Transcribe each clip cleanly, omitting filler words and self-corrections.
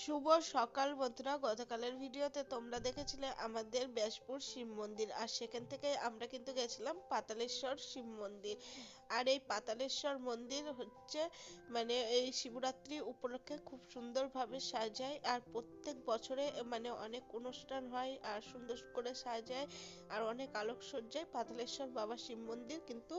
শুভ সকাল বন্ধুরা। গতকালের ভিডিওতে তোমরা দেখেছিলে আমাদের ব্যাসপুর শিব মন্দির, আর সেখান থেকে আমরা কিন্তু গেছিলাম পাতালেশ্বর শিব মন্দির। আর এই পাতালেশ্বর মন্দির হচ্ছে এই শিবরাত্রি উপলক্ষে খুব সুন্দরভাবে সাজায়, আর প্রত্যেক বছরে অনেক অনুষ্ঠান হয় আর সুন্দর করে সাজায়, আর অনেক আলোকসজ্জায় পাতালেশ্বর বাবা শিব মন্দির কিন্তু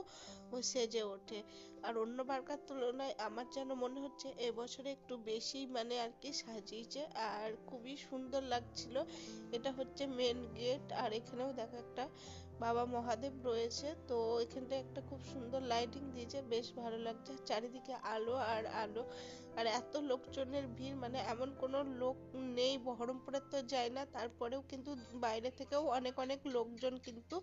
সেজে ওঠে। আর অন্যবারকার তুলনায় আমার যেন মনে হচ্ছে এবছরে একটু বেশি আর কি সাজিয়েছে, আর খুবই সুন্দর লাগছিল। এটা হচ্ছে মেন গেট, আর এখানেও দেখো একটা বাবা মহাদেব রয়েছে। তো এখানটা একটা খুব সুন্দর লাইটিং দিয়েছে, বেশ ভালো লাগছে। চারিদিকে আলো আর আলো, আর এত লোকজনের ভিড়, এমন কোনো লোক নেই। বহরমপুরে তো যায় না, তারপরেও কিন্তু বাইরে থেকেও অনেক অনেক লোকজন কিন্তু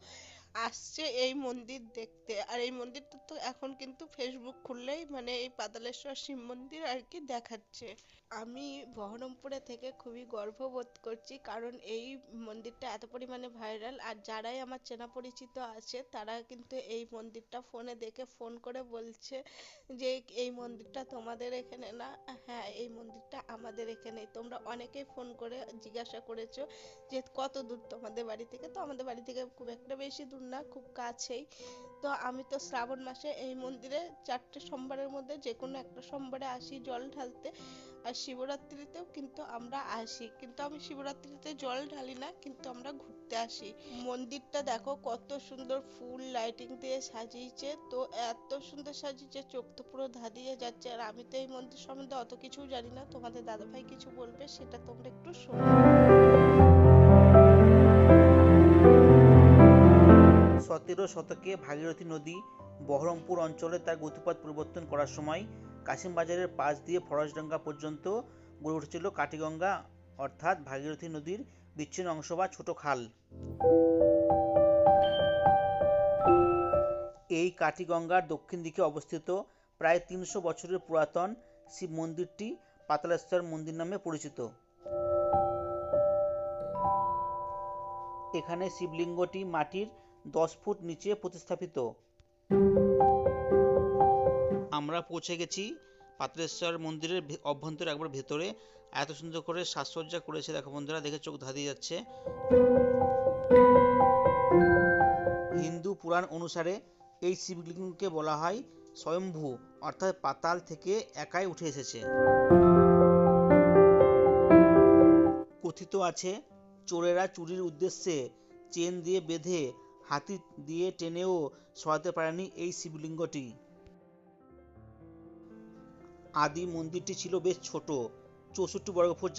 আসছে এই মন্দির দেখতে। আর এই মন্দিরটা তো এখন কিন্তু ফেসবুক খুললেই এই পাতালেশ্বর শিব মন্দির আর কি দেখাচ্ছে। আমি বহরমপুরে থেকে খুবই গর্ববোধ করছি, কারণ এই মন্দিরটা এত পরিমাণে ভাইরাল। আর যারাই আমার চেনা পরিচিত আছে তারা কিন্তু এই মন্দিরটা ফোনে দেখে ফোন করে বলছে যে এই মন্দিরটা তোমাদের এখানে না? হ্যাঁ, এই মন্দিরটা আমাদের এখানে। তোমরা অনেকেই ফোন করে জিজ্ঞাসা করেছো যে কত দূর তোমাদের বাড়ি থেকে। তো আমাদের বাড়ি থেকে খুব একটা বেশি দূর না, খুব কাছেই। তো আমি তো শ্রাবণ মাসে এই মন্দিরে 4টে সোমবারের মধ্যে যে কোনো একটা সোমবারে আসি জল ঢালতে। আর শিবরাত্রিতেও কিন্তু আমরা আসি, কিন্তু আমি শিবরাত্রিতে জল ঢালি না, কিন্তু আমরা ঘুরতে আসি। মন্দিরটা দেখো কত সুন্দর ফুল লাইটিং দিয়ে সাজিয়েছে। তো এত সুন্দর সাজিয়েছে, চোখ তো পুরো ধাঁধিয়ে যাচ্ছে। আর আমি তো এই মন্দির সম্বন্ধে অত কিছু জানি না, তোমাদের দাদাভাই কিছু বলবে, সেটা তোমরা একটু শোনো। 17 শতকে ভাগীরথী নদী বহরমপুর অঞ্চলে তার গতিপথ পরিবর্তন করার সময় কাশিমবাজারের পাশ দিয়ে ফরাসডাঙ্গা পর্যন্ত গড়ে উঠেছিল কাটিগঙ্গা, অর্থাৎ ভাগীরথী নদীর বিচ্ছিন্ন অংশ বা ছোট খাল। এই কাটিগঙ্গার দক্ষিণ দিকে অবস্থিত প্রায় 300 বছরের পুরাতন শিব মন্দিরটি পাতালেশ্বর মন্দির নামে পরিচিত। এখানে শিবলিঙ্গটি মাটির 10 ফুট নিচে প্রতিস্থাপিত। আমরা পৌঁছে গেছি পাতালেশ্বর মন্দিরের অভ্যন্তরে, একবার ভেতরে। এত সুন্দর করে সাজসজ্জা করেছে, দেখো বন্ধুরা, দেখে চোখ ধাঁধিয়ে যাচ্ছে। হিন্দু পুরাণ অনুসারে এই শিবলিঙ্গকে বলা হয় স্বয়ম্ভু, অর্থাৎ পাতাল থেকে একাই উঠে এসেছে। কথিত আছে চোরেরা চুরির উদ্দেশ্যে চেন দিয়ে বেঁধে হাতি দিয়ে টেনেও সরাতে পারেনি এই শিবলিঙ্গটি। আদি মন্দিরটি ছিল বেশ ছোট, 64 বর্গফুট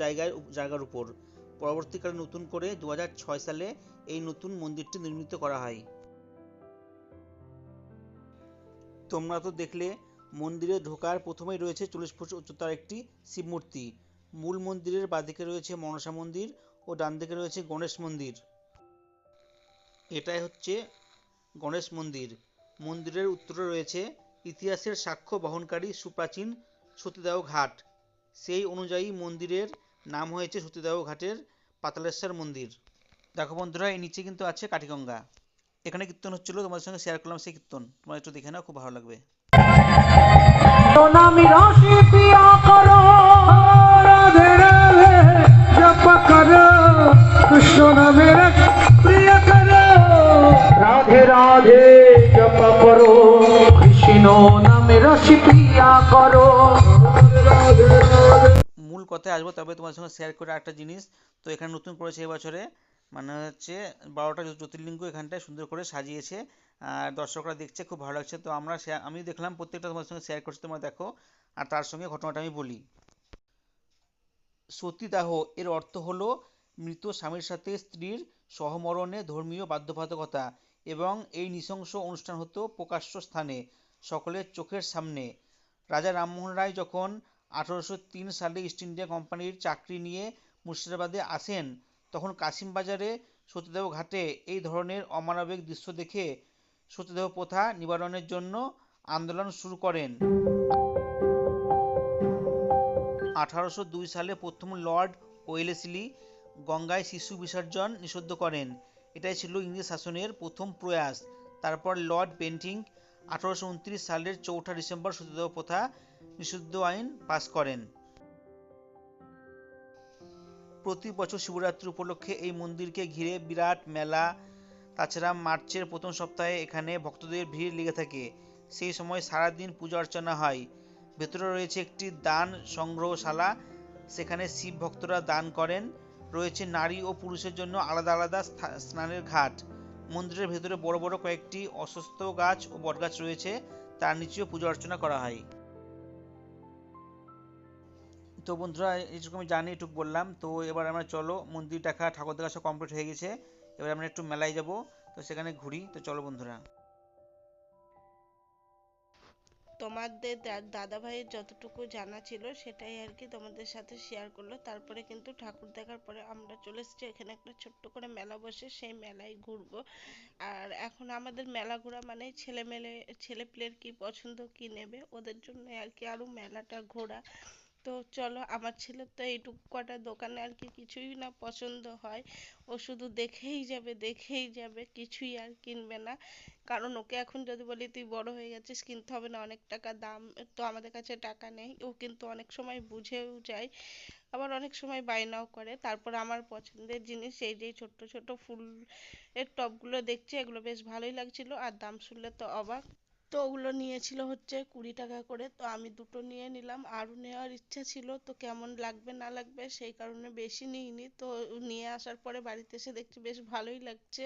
জায়গার উপর। পরবর্তীকালে নতুন করে 2006 সালে এই নতুন মন্দিরটি নির্মিত করা হয়। তোমরা তো দেখলে মন্দিরে ঢোকার প্রথমেই রয়েছে 40 ফুট উচ্চতার একটি শিব মূর্তি। মূল মন্দিরের বাঁদিকে রয়েছে মনসা মন্দির ও ডান দিকে রয়েছে গণেশ মন্দির। এটাই হচ্ছে গণেশ মন্দির। মন্দিরের উত্তরে রয়েছে ইতিহাসের সাক্ষ্য বহনকারী সুপ্রাচীন সতীদাহ ঘাট। সেই অনুযায়ী মন্দিরের নাম হয়েছে সতীদাহ ঘাটের পাতালেশ্বর মন্দির। দেখো বন্ধুরা, এই নিচে কিন্তু আছে কাঠিগঙ্গা। এখানে কীর্তন হচ্ছিল, তোমাদের সঙ্গে শেয়ার করলাম সেই কীর্তন। তোমরা একটু দেখে নাও, খুব ভালো লাগবে। কৃষ্ণ নামের প্রিয় করো, রাধে রাধে জপ করো, কৃষ্ণ নামের প্রিয়া করো। মূল কথায় আসবো, তবে তোমার সঙ্গে শেয়ার করে একটা জিনিস। তো এখানে নতুন করেছে এবছরে, হচ্ছে 12টা জ্যোতির্লিঙ্গ এখানটায় সুন্দর করে সাজিয়েছে, আর দর্শকরা দেখছে, খুব ভালো লাগছে। তো আমি দেখলাম, প্রত্যেকটা তোমার সঙ্গে শেয়ার করছি, তোমরা দেখো। আর তার সঙ্গে ঘটনাটা আমি বলি। সতীদাহ এর অর্থ হলো মৃত স্বামীর সাথে স্ত্রীর সহমরণে ধর্মীয় বাধ্যবাধকতা, এবং এই নৃশংস অনুষ্ঠান হতো প্রকাশ্য স্থানে, সকলের চোখের সামনে। রাজা রামমোহন রায় যখন 1803 সালে ইস্ট ইন্ডিয়া কোম্পানির চাকরি নিয়ে মুর্শিদাবাদে আসেন, তখন কাশিমবাজারে সতীদাহ ঘাটে এই ধরনের অমানবিক দৃশ্য দেখে সতীদাহ প্রথা নিবারণের জন্য আন্দোলন শুরু করেন। 1802 সালে প্রথম লর্ড ওয়েলেসলি গঙ্গায় শিশু বিসর্জন নিষিদ্ধ করেন। এটাই ছিল ইংরেজ শাসনের প্রথম প্রয়াস। তারপর লর্ড বেন্টিং 1829 সালের 4 ডিসেম্বর সতীদাহ প্রথা নিষিদ্ধ আইন পাস করেন। প্রতি বছর শিবরাত্রি উপলক্ষে এই মন্দিরকে ঘিরে বিরাট মেলা। তাছাড়া মার্চের প্রথম সপ্তাহে এখানে ভক্তদের ভিড় লেগে থাকে। সেই সময় সারাদিন পূজা অর্চনা হয়। ভেতরে রয়েছে একটি দান সংগ্রহশালা, সেখানে শিব ভক্তরা দান করেন। রয়েছে নারী ও পুরুষের জন্য আলাদা আলাদা স্নানের ঘাট। মন্দিরের ভেতরে বড় বড় কয়েকটি অশ্বত্থ গাছ ও বটগাছ রয়েছে, তার নিচেও পূজা অর্চনা করা হয়। তো বন্ধুরা, এইটুকু আমি জানি, এটুকু বললাম। তো এবার আমরা চলো, মন্দির দেখা ঠাকুর দেখা সব কমপ্লিট হয়ে গেছে। এবার আমরা একটু মেলায় যাব, তো সেখানে ঘুরি। তো চলো বন্ধুরা। তোমাদের দাদা ভাইয়ের যতটুকু জানা ছিল সেটাই আর কি তোমাদের সাথে শেয়ার করলো। তারপরে কিন্তু ঠাকুর দেখার পরে আমরা চলে এসেছি এখানে একটা ছোট্ট করে মেলা বসে, সেই মেলায় ঘুরবো। আর এখন আমাদের মেলা ঘোরা মানে ছেলেপেলের কি পছন্দ কি নেবে ওদের জন্য আর কি আরো মেলাটা ঘোরা। তো চলো, আমার ছেলের তো এইটুকু কটা দোকানে আর কি কিছুই না পছন্দ হয়, ও শুধু দেখেই যাবে দেখেই যাবে, কিছুই আর কিনবে না। কারণ ওকে এখন যদি বলি তুই বড় হয়ে গেছিস, কিনতে হবে না, অনেক টাকা দাম, তো আমাদের কাছে টাকা নেই। ও কিন্তু অনেক সময় বুঝেও যায়, আবার অনেক সময় বায়নাও করে। তারপর আমার পছন্দের জিনিস এই যে ছোট্ট ছোট্ট ফুলের টবগুলো দেখছি, এগুলো বেশ ভালোই লাগছিল, আর দাম শুনলে তো অবাক। তো ওগুলো নিয়েছিল হচ্ছে 20 টাকা করে, তো আমি দুটো নিয়ে নিলাম, আরও নেওয়ার ইচ্ছা ছিল, তো কেমন লাগবে না লাগবে সেই কারণে বেশি নিইনি। তো নিয়ে আসার পরে বাড়িতে এসে দেখছি বেশ ভালোই লাগছে,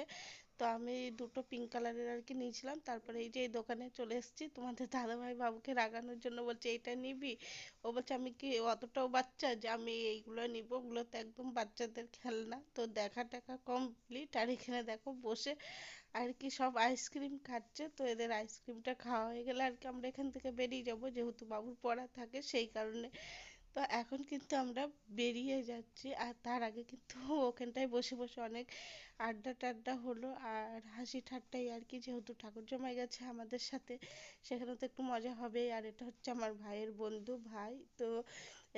তো আমি দুটো পিঙ্ক কালারের আর কি নিয়েছিলাম। তারপরে এই যে এই দোকানে চলে এসেছি, তোমাদের দাদাভাই বাবুকে রাগানোর জন্য বলছে এইটা নিবি, ও বলছে আমি কি অতটাও বাচ্চা যে আমি এইগুলো নিব, ওগুলো তো একদম বাচ্চাদের খেলনা। তো দেখা টাকা কমপ্লিট, আর এখানে দেখো বসে আর কি সব আইসক্রিম খাচ্ছে। তো এদের আইসক্রিমটা খাওয়া হয়ে গেলে আর কি আমরা এখান থেকে বেরিয়ে যাব, যেহেতু বাবুর পড়া থাকে সেই কারণে। তো এখন কিন্তু আমরা বেরিয়ে যাচ্ছি, আর তার আগে কিন্তু ওখানটায় বসে বসে অনেক আড্ডা টাড্ডা হলো আর হাসি ঠাট্টাই আর কি, যেহেতু ঠাকুর জমায় গেছে আমাদের সাথে, সেখানে তো একটু মজা হবেই। আর এটা হচ্ছে আমার ভাইয়ের বন্ধু ভাই, তো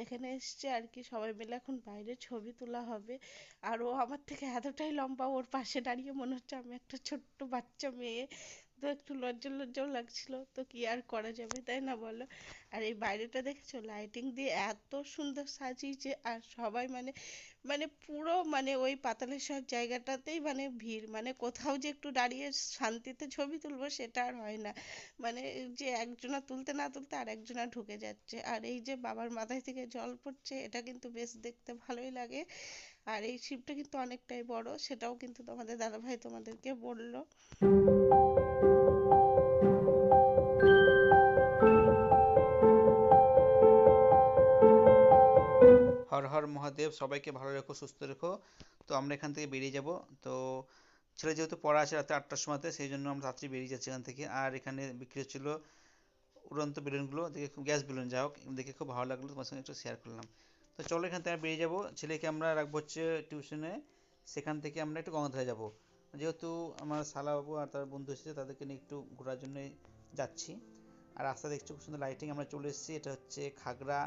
এখানে এসছে আর কি সবাই মিলে এখন বাইরে ছবি তোলা হবে। আর ও আমার থেকে এতটাই লম্বা, ওর পাশে দাঁড়িয়ে মনে হচ্ছে আমি একটা ছোট্ট বাচ্চা মেয়ে। তো একটু লজ্জা লজ্জাও লাগছিল, তো কি আর করা যাবে তাই না বলো। আর এই বাইরেটা দেখেছো, লাইটিং দিয়ে এত সুন্দর সাজিয়েছে, আর সবাই মানে মানে পুরো মানে ওই পাতালেশ্বর জায়গাটাতেই মানে ভিড়, মানে কোথাও যে একটু দাঁড়িয়ে শান্তিতে ছবি তুলবো সেটা আর হয় না, মানে যে একজনা তুলতে না তুলতে আর একজনা ঢুকে যাচ্ছে। আর এই যে বাবার মাথায় থেকে জল পড়ছে, এটা কিন্তু বেশ দেখতে ভালোই লাগে। আর এই শিবটা কিন্তু অনেকটাই বড়, সেটাও কিন্তু তোমাদের দাদাভাই তোমাদেরকে বললো। হর হর মহাদেব, সবাইকে ভালো রেখো, সুস্থ রেখো। তো আমরা এখান থেকে বেরিয়ে যাব। তো ছেলে যেহেতু পড়া আছে রাতে 8টার সময়তে, সেই জন্য আমরা রাত্রি বেরিয়ে যাচ্ছি এখান থেকে। আর এখানে বিক্রি হচ্ছিল উড়ন্ত বেলুনগুলো, দেখে খুব, গ্যাস বেলুন, যা হোক, দেখে খুব ভালো লাগলো, তোমার সঙ্গে একটু শেয়ার করলাম। তো চলো, এখান থেকে বেরিয়ে যাব। ছেলেকে আমরা রাখবো হচ্ছে টিউশনে, সেখান থেকে আমরা একটু গঙ্গাধারে যাব। যেহেতু আমার শালাবাবু আর তার বন্ধু এসেছে, তাদেরকে নিয়ে একটু ঘোরার জন্য যাচ্ছি। আর রাস্তা দেখছি খুব সুন্দর লাইটিং। আমরা চলে এসেছি, এটা হচ্ছে খাগড়া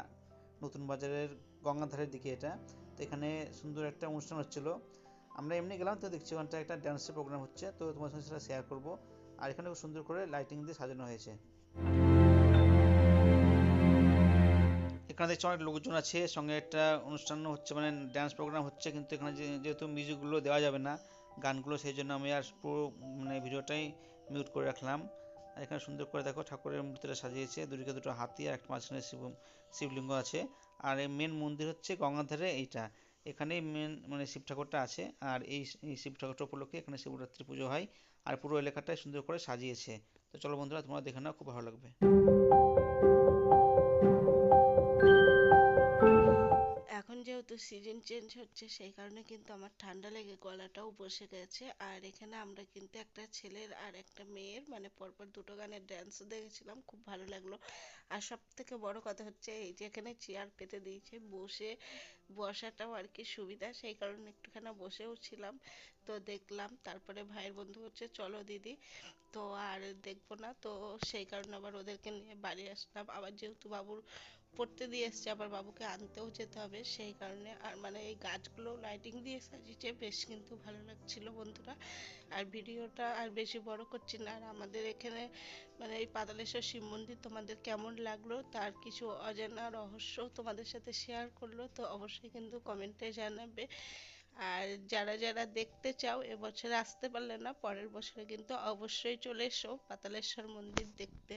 নতুন বাজারের গঙ্গাধারের দিকে এটা। তো এখানে সুন্দর একটা অনুষ্ঠান হচ্ছিল, আমরা এমনি গেলাম, তো দেখছি ওখানটা একটা ড্যান্সের প্রোগ্রাম হচ্ছে, তো তোমার সঙ্গে সেটা শেয়ার করব। আর এখানে খুব সুন্দর করে লাইটিং দিয়ে সাজানো হয়েছে। এখানে দেখছি অনেক লোকজন আছে, সঙ্গে একটা অনুষ্ঠান হচ্ছে, মানে ড্যান্স প্রোগ্রাম হচ্ছে, কিন্তু এখানে যেহেতু মিউজিকগুলো দেওয়া যাবে না, গানগুলো, সেই জন্য আমি আর পুরো মানে ভিডিওটাই মিউট করে রাখলাম। আর এখানে সুন্দর করে দেখো ঠাকুরের মূর্তিটা সাজিয়েছে, দুদিকে দুটো হাতি আর একটা মাঝখানে শিবলিঙ্গ আছে। আর এই মেন মন্দির হচ্ছে গঙ্গাধারে এইটা, এখানেই মেন মানে শিব ঠাকুরটা আছে। আর এই শিব ঠাকুরটা উপলক্ষে এখানে শিবরাত্রি পুজো হয়, আর পুরো এলাকাটাই সুন্দর করে সাজিয়েছে। তো চলো বন্ধুরা, তোমরা দেখে নাও, খুব ভালো লাগবে। এখন যেহেতু সিজন চেঞ্জ হচ্ছে সেই কারণে কিন্তু আমার ঠান্ডা লেগে গলাটাও বসে গেছে। আর এখানে আমরা কিন্তু একটা ছেলের আর একটা মেয়ের মানে পরপর দুটো গানের ড্যান্স দেখেছিলাম, খুব ভালো লাগলো। আর সব থেকে বড় কথা হচ্ছে এই যে এখানে চেয়ার পেতে দিয়েছে, বসাটাও আর কি সুবিধা, সেই কারণে একটুখানি বসেও ছিলাম। তো দেখলাম, তারপরে ভাইয়ের বন্ধু হচ্ছে চলো দিদি, তো আর দেখবো না, তো সেই কারণে আবার ওদেরকে নিয়ে বাড়ি আসলাম। আবার যেহেতু বাবুর পড়তে দিয়ে এসছে, আবার বাবুকে আনতেও যেতে হবে, সেই কারণে। আর মানে এই গাছগুলো লাইটিং দিয়ে সাজিয়েছে, বেশ কিন্তু ভালো লাগছিল বন্ধুরা। আর ভিডিওটা আর বেশি বড় করছি না। আর আমাদের এখানে মানে এই পাতালেশ্বর শিব মন্দির তোমাদের কেমন লাগলো, তার কিছু অজানা রহস্য তোমাদের সাথে শেয়ার করলো, তো অবশ্যই কিন্তু কমেন্টে জানাবে। আর যারা যারা দেখতে চাও, এবছরে আসতে পারলে না, পরের বছরে কিন্তু অবশ্যই চলে এসো পাতালেশ্বর মন্দির দেখতে।